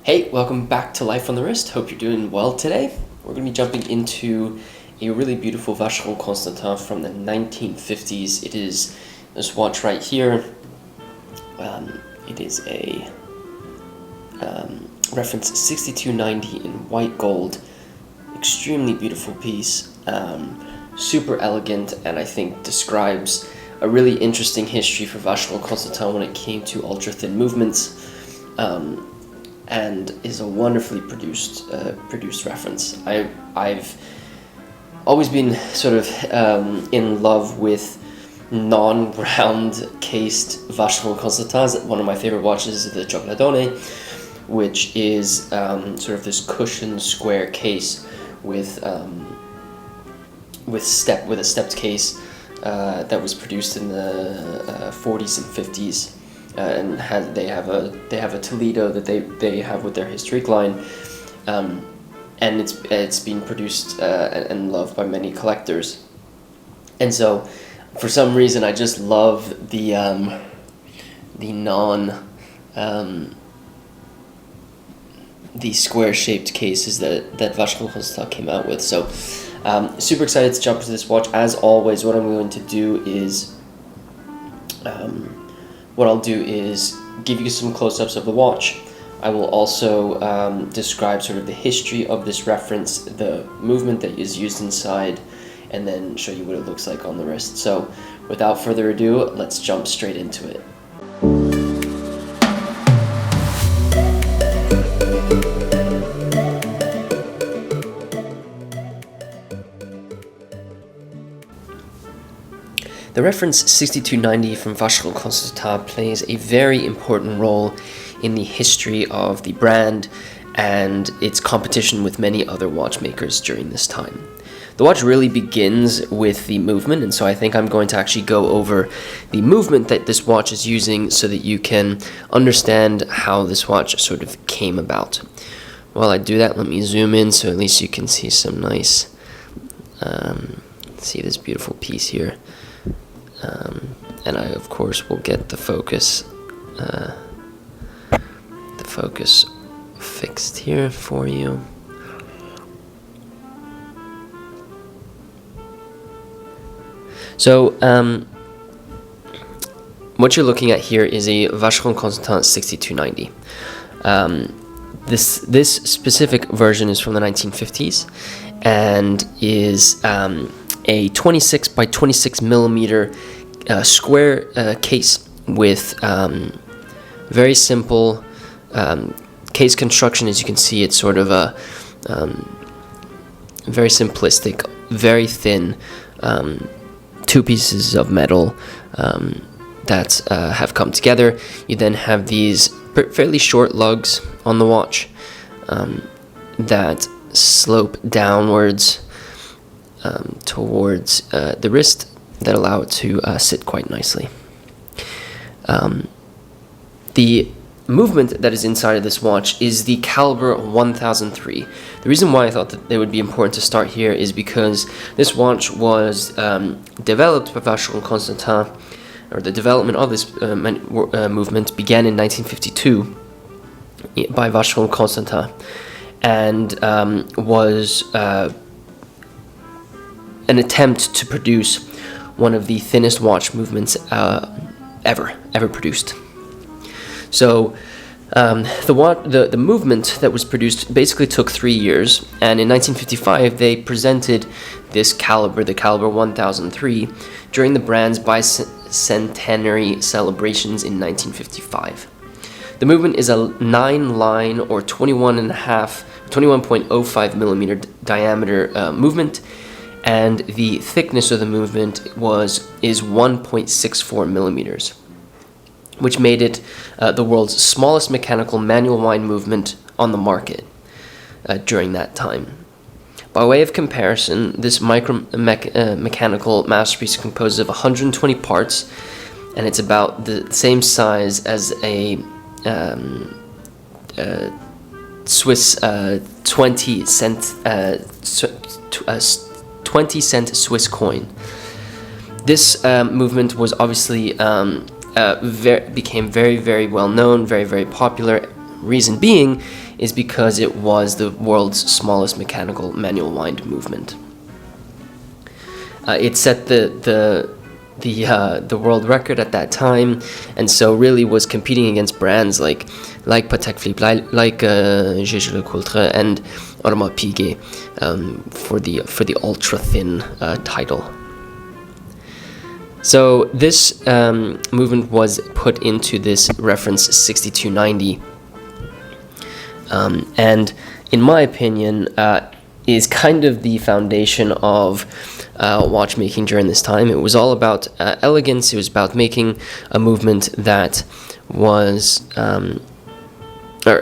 Hey, welcome back to Life on the Wrist. Hope you're doing well today. We're going to be jumping into a really beautiful Vacheron Constantin from the 1950s. It is this watch right here. It is a reference 6290 in white gold. Extremely beautiful piece. Super elegant, and I think describes a really interesting history for Vacheron Constantin when it came to ultra-thin movements. And is a wonderfully produced reference. I've always been sort of in love with non-round cased Vacheron Constantins. One of my favorite watches is the Jeager, which is sort of this cushioned square case with a stepped case that was produced in the 40s and 50s. And they have a Toledo that they have with their historic line, and it's been produced and loved by many collectors. And so, for some reason, I just love the square shaped cases that Vacheron Constantin came out with. So, super excited to jump into this watch. As always, what I'm going to do is. What I'll do is give you some close-ups of the watch. I will also describe sort of the history of this reference, the movement that is used inside, and then show you what it looks like on the wrist. So without further ado, let's jump straight into it. The reference 6290 from Vacheron Constantin plays a very important role in the history of the brand and its competition with many other watchmakers during this time. The watch really begins with the movement, and so I think I'm going to actually go over the movement that this watch is using so that you can understand how this watch sort of came about. While I do that, let me zoom in so at least you can see some nice, see this beautiful piece here. And I, of course, will get the focus fixed here for you. So, what you're looking at here is a Vacheron Constantin 6290. This specific version is from the 1950s and is a 26 by 26 millimeter square case with very simple case construction. As you can see, it's sort of a very simplistic, very thin two pieces of metal that have come together. You then have these fairly short lugs on the watch that slope downwards towards the wrist that allow it to sit quite nicely. The movement that is inside of this watch is the caliber 1003. The reason why I thought that it would be important to start here is because this watch was developed by Vacheron Constantin, or the development of this movement began in 1952 by Vacheron Constantin, and was an attempt to produce one of the thinnest watch movements ever produced. So the movement that was produced basically took 3 years, and in 1955 they presented this caliber, the caliber 1003, during the brand's bicentenary celebrations in 1955. The movement is a 9-line or 21.05 millimeter diameter movement, and the thickness of the movement is 1.64 millimeters, which made it the world's smallest mechanical manual wind movement on the market during that time. By way of comparison, this mechanical masterpiece composes of 120 parts, and it's about the same size as a Swiss 20-cent Swiss coin. This movement was obviously became very, very well known, very, very popular Reason being is because it was the world's smallest mechanical manual wind movement. It set the world record at that time, and so really was competing against brands like Patek Philippe, like Jeager LeCoultre and Audemars Piguet for the ultra thin title. So this movement was put into this reference 6290, and in my opinion is kind of the foundation of watchmaking during this time. It was all about elegance. It was about making a movement that was or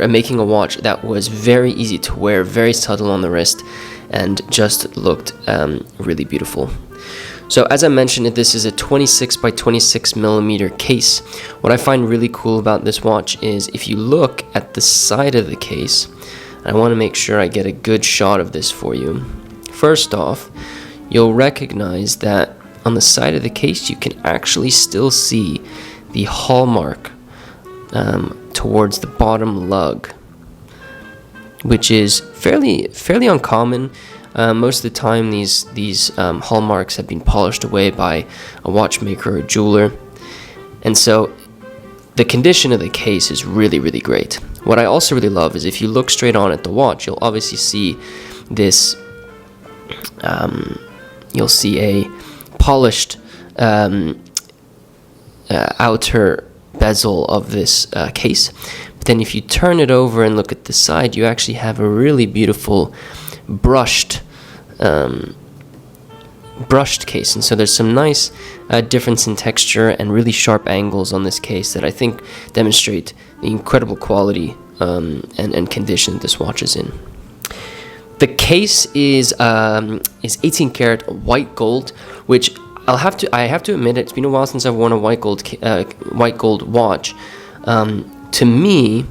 making a watch that was very easy to wear, very subtle on the wrist, and just looked really beautiful. So as I mentioned, this is a 26 by 26 millimeter case. What I find really cool about this watch is if you look at the side of the case, I want to make sure I get a good shot of this for you. First off, you'll recognize that on the side of the case you can actually still see the hallmark towards the bottom lug, which is fairly uncommon. Most of the time these hallmarks have been polished away by a watchmaker or a jeweler, and so the condition of the case is really, really great. What I also really love is if you look straight on at the watch, you'll obviously see this you'll see a polished outer bezel of this case. But then if you turn it over and look at the side, you actually have a really beautiful brushed case. And so there's some nice difference in texture and really sharp angles on this case that I think demonstrate the incredible quality and condition this watch is in. The case is 18 karat white gold, which I have to admit, it's been a while since I've worn a white gold watch. To me,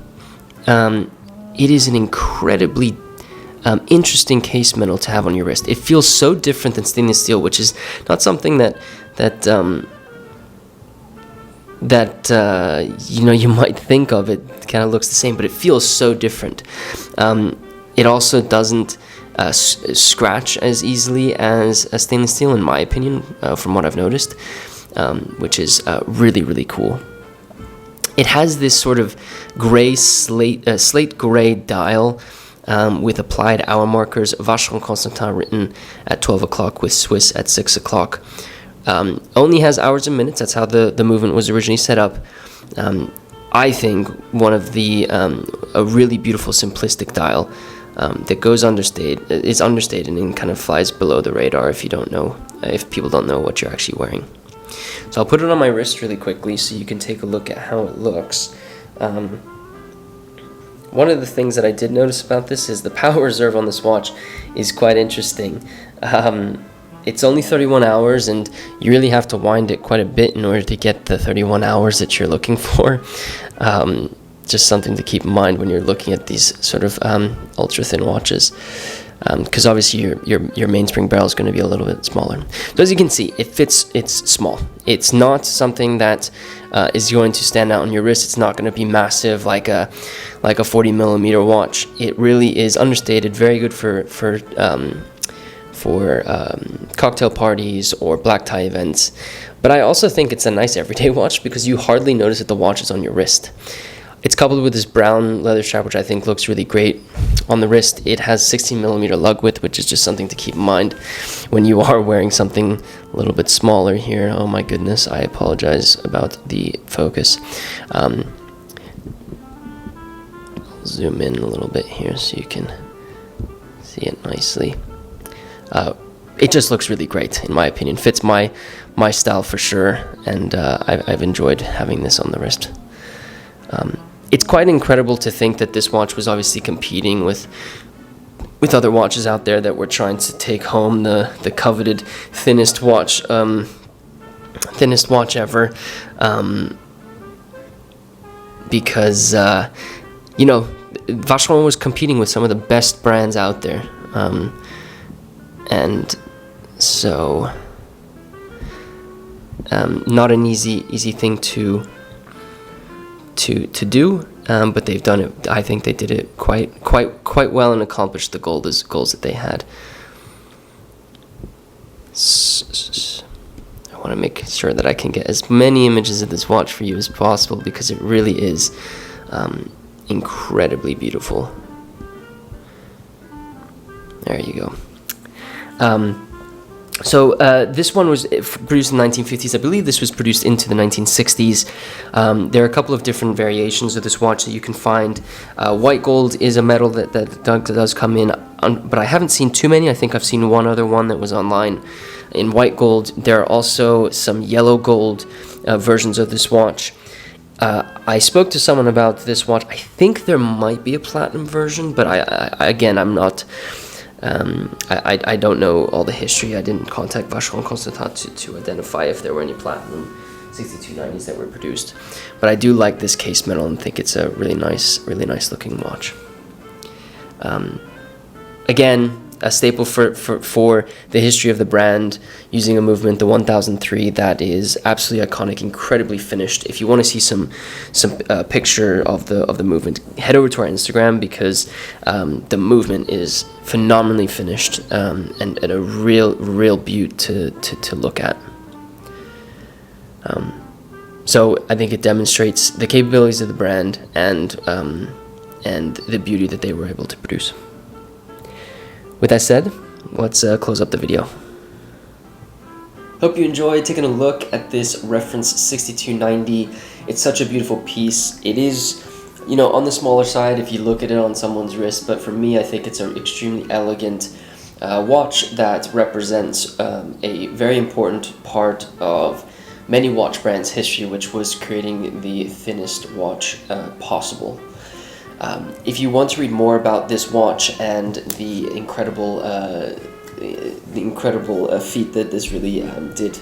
it is an incredibly interesting case metal to have on your wrist. It feels so different than stainless steel, which is not something that you might think of. It kind of looks the same, but it feels so different. It also doesn't scratch as easily as a stainless steel, in my opinion, from what I've noticed, which is really, really cool. It has this sort of gray slate gray dial with applied hour markers, Vacheron Constantin written at 12 o'clock with Swiss at 6 o'clock. Only has hours and minutes. That's how the movement was originally set up. I think one of the a really beautiful simplistic dial that goes is understated and kind of flies below the radar if people don't know what you're actually wearing. So I'll put it on my wrist really quickly so you can take a look at how it looks. One of the things that I did notice about this is the power reserve on this watch is quite interesting. It's only 31 hours, and you really have to wind it quite a bit in order to get the 31 hours that you're looking for. Just something to keep in mind when you're looking at these sort of ultra thin watches, because obviously your mainspring barrel is going to be a little bit smaller. So as you can see, it's small. It's not something that is going to stand out on your wrist. It's not going to be massive like a 40 millimeter watch. It really is understated, very good for cocktail parties or black tie events. But I also think it's a nice everyday watch because you hardly notice that the watch is on your wrist. It's coupled with this brown leather strap, which I think looks really great on the wrist. It has 16 millimeter lug width, which is just something to keep in mind when you are wearing something a little bit smaller here. Oh my goodness, I apologize about the focus. I'll zoom in a little bit here so you can see it nicely. It just looks really great, in my opinion. Fits my style for sure, and I've enjoyed having this on the wrist. It's quite incredible to think that this watch was obviously competing with other watches out there that were trying to take home the coveted thinnest watch ever, because Vacheron was competing with some of the best brands out there, and so not an easy thing to do, but they've done it. I think they did it quite well and accomplished the goals that they had. I want to make sure that I can get as many images of this watch for you as possible, because it really is incredibly beautiful. There you go. So this one was produced in the 1950s. I believe this was produced into the 1960s. There are a couple of different variations of this watch that you can find. White gold is a metal that does come in, but I haven't seen too many. I think I've seen one other one that was online in white gold. There are also some yellow gold versions of this watch. I spoke to someone about this watch. I think there might be a platinum version, but again, I'm not... I don't know all the history. I didn't contact Vacheron Constantin to identify if there were any platinum 6290s that were produced. But I do like this case metal and think it's a really nice looking watch. Again, a staple for the history of the brand, using a movement, the 1003, that is absolutely iconic, incredibly finished. If you want to see some picture of the movement, head over to our Instagram, because the movement is phenomenally finished, and a real beaut to look at. So I think it demonstrates the capabilities of the brand and the beauty that they were able to produce. With that said, let's close up the video. Hope you enjoyed taking a look at this reference 6290. It's such a beautiful piece. It is, on the smaller side if you look at it on someone's wrist, but for me, I think it's an extremely elegant watch that represents a very important part of many watch brands' history, which was creating the thinnest watch possible. If you want to read more about this watch and the incredible feat that this really did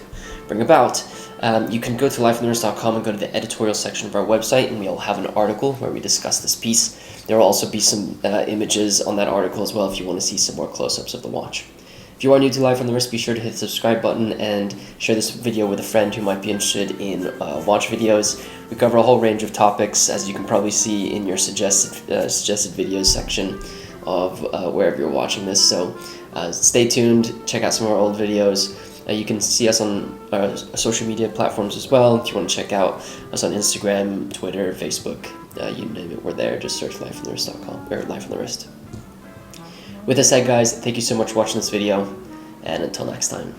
bring about, you can go to lifeonthewrist.com and go to the editorial section of our website, and we'll have an article where we discuss this piece. There will also be some images on that article as well if you want to see some more close-ups of the watch. If you are new to Life on the Wrist, be sure to hit the subscribe button and share this video with a friend who might be interested in watch videos. We cover a whole range of topics, as you can probably see in your suggested videos section of wherever you're watching this. So stay tuned, check out some of our old videos. You can see us on our social media platforms as well. If you want to check out us on Instagram, Twitter, Facebook, you name it, we're there. Just search lifeonthewrist.com or Life on the Wrist. With that said, guys, thank you so much for watching this video, and until next time.